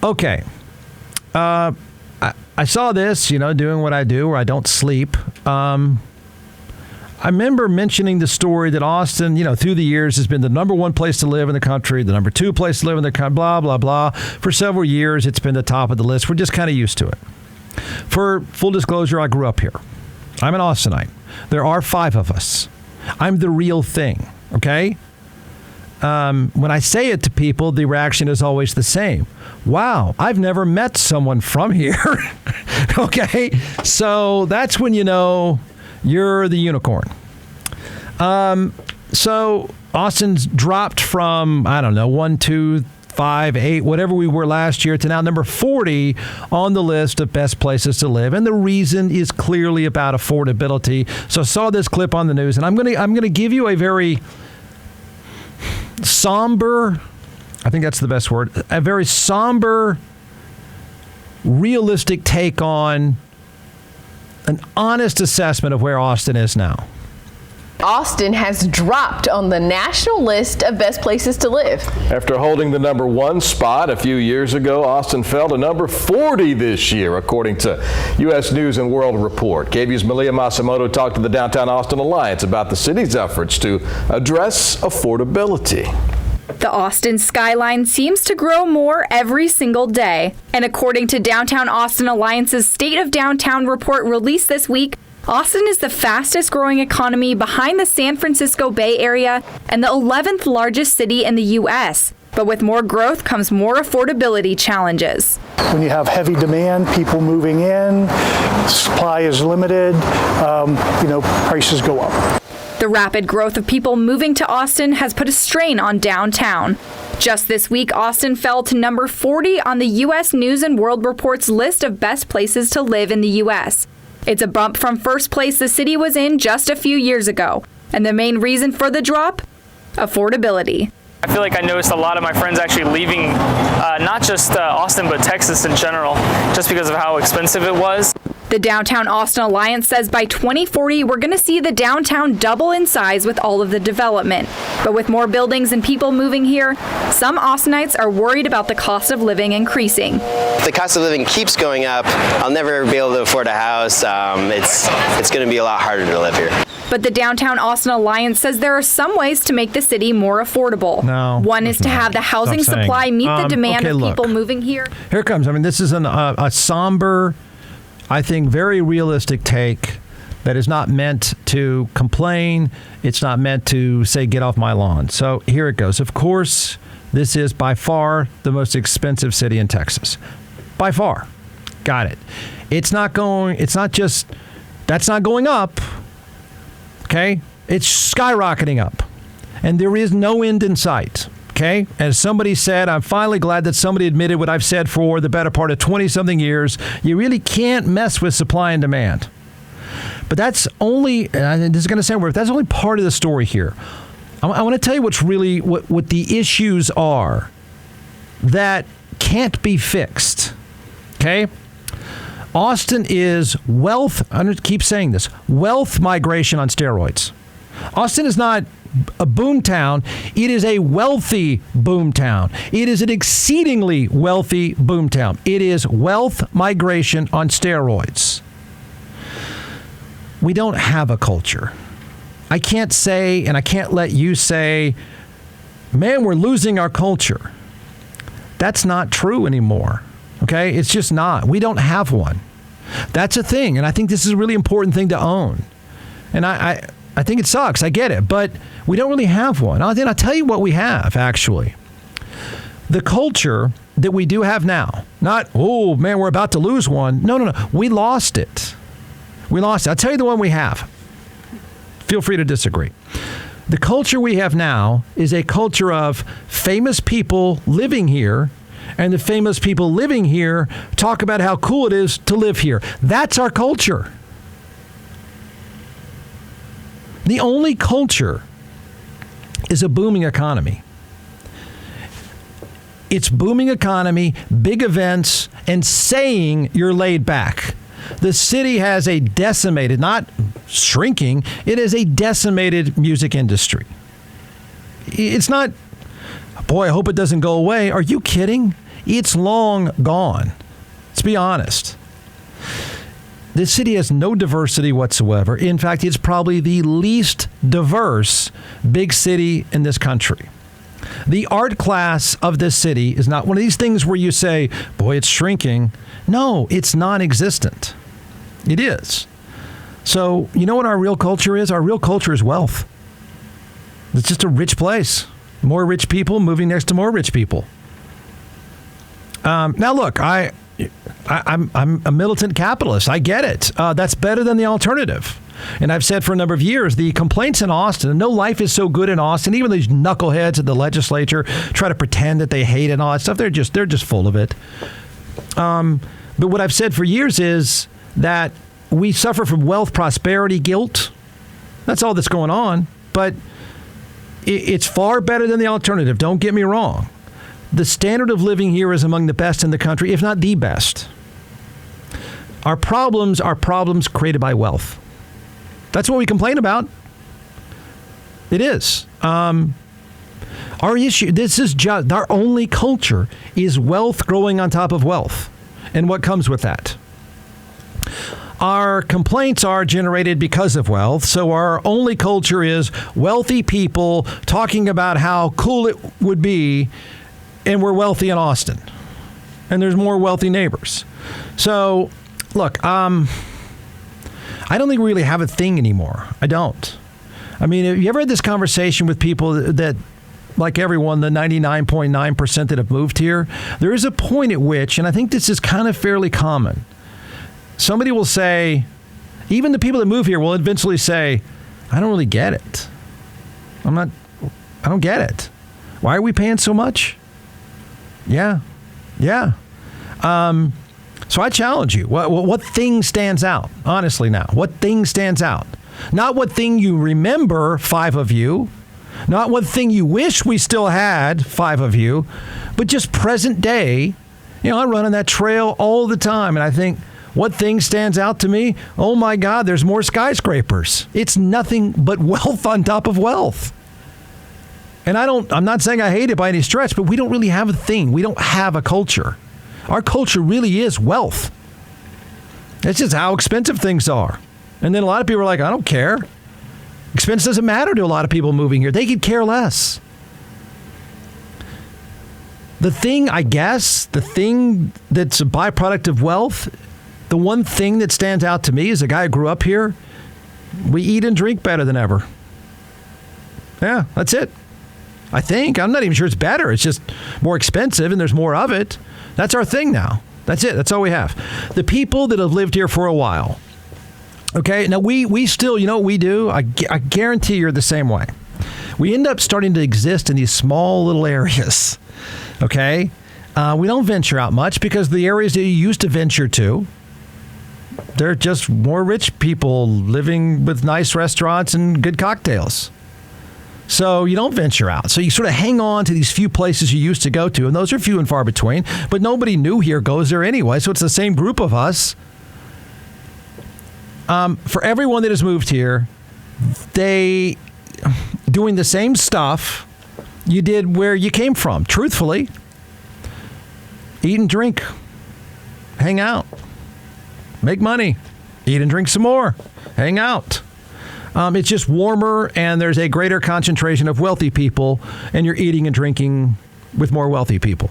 Okay. I saw this, doing what I do where I don't sleep. I remember mentioning the story that Austin, through the years has been the number one place to live in the country, the number two place to live in the country, blah, blah, blah. For several years, it's been the top of the list. We're just kind of used to it. For full disclosure, I grew up here. I'm an Austinite. There are 5 of us. I'm the real thing, okay? When I say it to people, the reaction is always the same. Wow, I've never met someone from here. Okay? So that's when you know you're the unicorn. So Austin's dropped from, 1, 2, 5, 8, whatever we were last year, to now number 40 on the list of best places to live. And the reason is clearly about affordability. So I saw this clip on the news, and I'm gonna give you a very somber, I think that's the best word, a very somber, realistic take on an honest assessment of where Austin is now. Austin has dropped on the national list of best places to live. After holding the number 1 spot a few years ago, Austin fell to number 40 this year, according to U.S. News and World Report. KVU's Malia Masamoto talked to the Downtown Austin Alliance about the city's efforts to address affordability. The Austin skyline seems to grow more every single day. And according to Downtown Austin Alliance's State of Downtown report released this week, Austin is the fastest growing economy behind the San Francisco Bay Area and the 11th largest city in the U.S. But with more growth comes more affordability challenges. When you have heavy demand, people moving in, supply is limited, prices go up. The rapid growth of people moving to Austin has put a strain on downtown. Just this week, Austin fell to number 40 on the U.S. News and World Report's list of best places to live in the U.S. It's a bump from first place the city was in just a few years ago. And the main reason for the drop? Affordability. I feel like I noticed a lot of my friends actually leaving, not just Austin, but Texas in general, just because of how expensive it was. The Downtown Austin Alliance says by 2040, we're going to see the downtown double in size with all of the development. But with more buildings and people moving here, some Austinites are worried about the cost of living increasing. If the cost of living keeps going up, I'll never be able to afford a house. It's going to be a lot harder to live here. But the Downtown Austin Alliance says there are some ways to make the city more affordable. No, one is to have the housing supply meet the demand of people moving here. Here it comes. This is a somber, I think, very realistic take that is not meant to complain. It's not meant to say, get off my lawn. So here it goes. Of course, this is by far the most expensive city in Texas. By far. Got it. That's not going up. Okay? It's skyrocketing up. And there is no end in sight. Okay? As somebody said, I'm finally glad that somebody admitted what I've said for the better part of 20-something years. You really can't mess with supply and demand. But that's only, and this is going to sound weird, that's only part of the story here. I want to tell you what's really, what the issues are that can't be fixed. Okay? Austin is wealth, I keep saying this, wealth migration on steroids. Austin is not a boom town. It is a wealthy boom town. It is an exceedingly wealthy boom town. It is wealth migration on steroids. We don't have a culture. I can't say, and I can't let you say, man, we're losing our culture. That's not true anymore. Okay? It's just not. We don't have one. That's a thing. And I think this is a really important thing to own. And I think it sucks. I get it. But we don't really have one. I'll tell you what we have, actually. The culture that we do have now. Not, oh, man, we're about to lose one. No. We lost it. I'll tell you the one we have. Feel free to disagree. The culture we have now is a culture of famous people living here, and the famous people living here talk about how cool it is to live here. That's our culture. The only culture is a booming economy. It's booming economy, big events, and saying you're laid back. The city has a decimated, not shrinking, it is a decimated music industry. It's not, boy, I hope it doesn't go away. Are you kidding? It's long gone. Let's be honest. This city has no diversity whatsoever. In fact, it's probably the least diverse big city in this country. The art class of this city is not one of these things where you say, boy, it's shrinking. No, it's non-existent. It is. So, you know what our real culture is? Our real culture is wealth. It's just a rich place. More rich people moving next to more rich people. Now, look, I'm a militant capitalist. I get it. That's better than the alternative. And I've said for a number of years, the complaints in Austin, no life is so good in Austin. Even these knuckleheads at the legislature try to pretend that they hate it and all that stuff. They're just full of it. But what I've said for years is that we suffer from wealth prosperity guilt. That's all that's going on. But it's far better than the alternative. Don't get me wrong. The standard of living here is among the best in the country, if not the best. Our problems are problems created by wealth. That's what we complain about. It is. Our issue, this is just, our only culture is wealth growing on top of wealth and what comes with that. Our complaints are generated because of wealth, so our only culture is wealthy people talking about how cool it would be, and we're wealthy in Austin, and there's more wealthy neighbors. So, look, I don't think we really have a thing anymore. I don't. I mean, have you ever had this conversation with people that like everyone, the 99.9% that have moved here? There is a point at which, and I think this is kind of fairly common, somebody will say, even the people that move here will eventually say, I don't really get it. I don't get it. Why are we paying so much? Yeah. So I challenge you. What thing stands out? Honestly now, what thing stands out? Not what thing you remember, 5 of you. Not what thing you wish we still had, 5 of you. But just present day. You know, I run on that trail all the time, and I think, what thing stands out to me? Oh my God, there's more skyscrapers. It's nothing but wealth on top of wealth. And I'm not saying I hate it by any stretch, but we don't really have a thing. We don't have a culture. Our culture really is wealth. It's just how expensive things are. And then a lot of people are like, I don't care. Expense doesn't matter to a lot of people moving here. They could care less. The thing, I guess, the thing that's a byproduct of wealth, the one thing that stands out to me as a guy who grew up here, we eat and drink better than ever. Yeah, that's it. I think. I'm not even sure it's better. It's just more expensive and there's more of it. That's our thing now. That's it. That's all we have. The people that have lived here for a while. Okay, now we still, you know what we do? I guarantee you're the same way. We end up starting to exist in these small little areas. Okay? We don't venture out much because the areas that you used to venture to, they're just more rich people living with nice restaurants and good cocktails. So you don't venture out. So you sort of hang on to these few places you used to go to, and those are few and far between. But nobody new here goes there anyway, so it's the same group of us. For everyone that has moved here, they doing the same stuff you did where you came from, truthfully. Eat and drink. Hang out. Make money. Eat and drink some more. Hang out. It's just warmer, and there's a greater concentration of wealthy people, and you're eating and drinking with more wealthy people.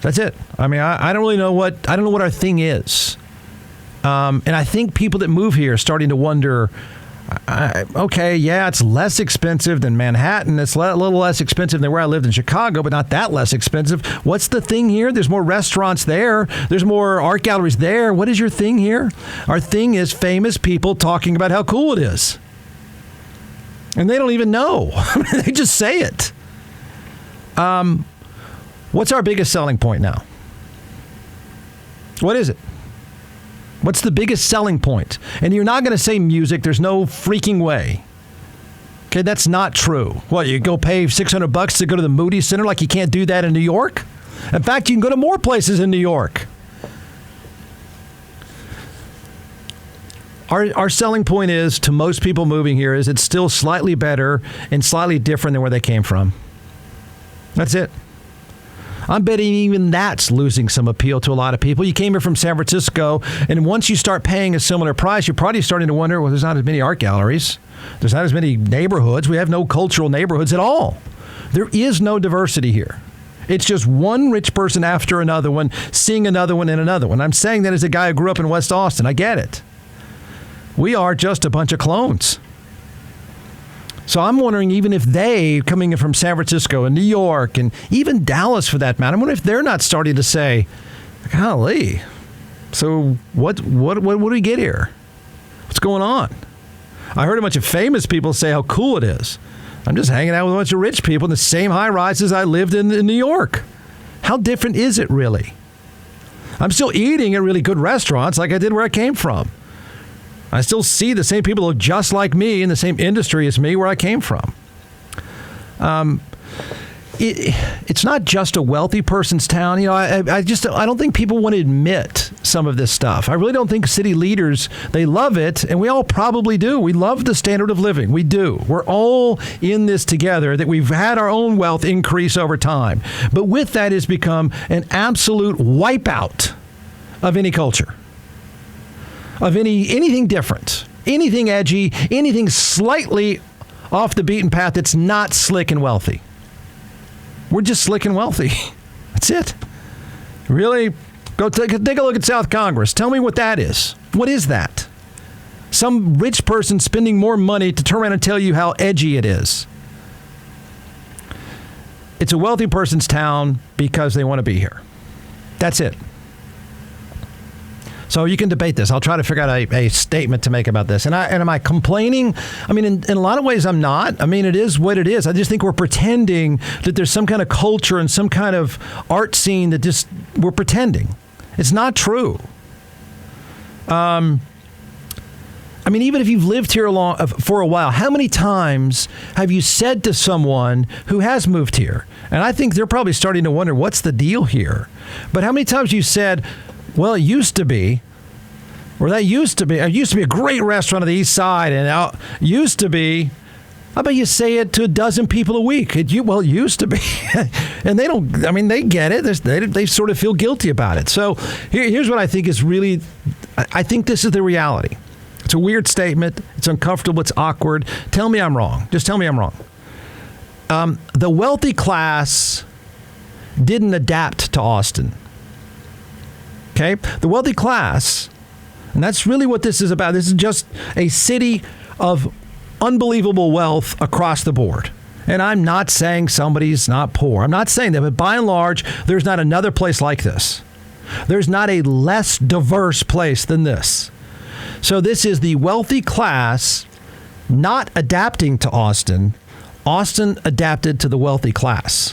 That's it. I mean, I don't really know what our thing is. And I think people that move here are starting to wonder, okay, yeah, it's less expensive than Manhattan. It's a little less expensive than where I lived in Chicago, but not that less expensive. What's the thing here? There's more restaurants there. There's more art galleries there. What is your thing here? Our thing is famous people talking about how cool it is. And they don't even know. They just say it. What's our biggest selling point now? What is it? What's the biggest selling point? And you're not going to say music. There's no freaking way. Okay, that's not true. What, you go pay $600 to go to the Moody Center like you can't do that in New York? In fact, you can go to more places in New York. Our selling point is, to most people moving here, is it's still slightly better and slightly different than where they came from. That's it. I'm betting even that's losing some appeal to a lot of people. You came here from San Francisco, and once you start paying a similar price, you're probably starting to wonder, well, there's not as many art galleries. There's not as many neighborhoods. We have no cultural neighborhoods at all. There is no diversity here. It's just one rich person after another one, seeing another one and another one. I'm saying that as a guy who grew up in West Austin. I get it. We are just a bunch of clones. So I'm wondering, even if they, coming in from San Francisco and New York and even Dallas for that matter, I'm wondering if they're not starting to say, golly, so what do we get here? What's going on? I heard a bunch of famous people say how cool it is. I'm just hanging out with a bunch of rich people in the same high rises I lived in New York. How different is it really? I'm still eating at really good restaurants like I did where I came from. I still see the same people who look just like me in the same industry as me where I came from. It's not just a wealthy person's town. You know, I don't think people want to admit some of this stuff. I really don't think city leaders, they love it, and we all probably do. We love the standard of living. We do. We're all in this together, that we've had our own wealth increase over time. But with that has become an absolute wipeout of any culture, of anything different, anything edgy, anything slightly off the beaten path that's not slick and wealthy. We're just slick and wealthy. That's it. Really? Go take a look at South Congress. Tell me what that is. What is that? Some rich person spending more money to turn around and tell you how edgy it is. It's a wealthy person's town because they want to be here. That's it. So you can debate this. I'll try to figure out a statement to make about this. And am I complaining? I mean, in a lot of ways, I'm not. I mean, it is what it is. I just think we're pretending that there's some kind of culture and some kind of art scene that just we're pretending. It's not true. I mean, even if you've lived here for a while, how many times have you said to someone who has moved here? And I think they're probably starting to wonder, what's the deal here? But how many times you said, well, it used to be, or that used to be, it used to be a great restaurant on the east side, and it used to be, I bet you say it to a dozen people a week. It used to be. And they don't, I mean, they get it. They sort of feel guilty about it. So here's what I think is really, I think this is the reality. It's a weird statement. It's uncomfortable. It's awkward. Tell me I'm wrong. Just tell me I'm wrong. The wealthy class didn't adapt to Austin. Okay? The wealthy class, and that's really what this is about. This is just a city of unbelievable wealth across the board. And I'm not saying somebody's not poor. I'm not saying that, but by and large, there's not another place like this. There's not a less diverse place than this. So this is the wealthy class not adapting to Austin. Austin adapted to the wealthy class.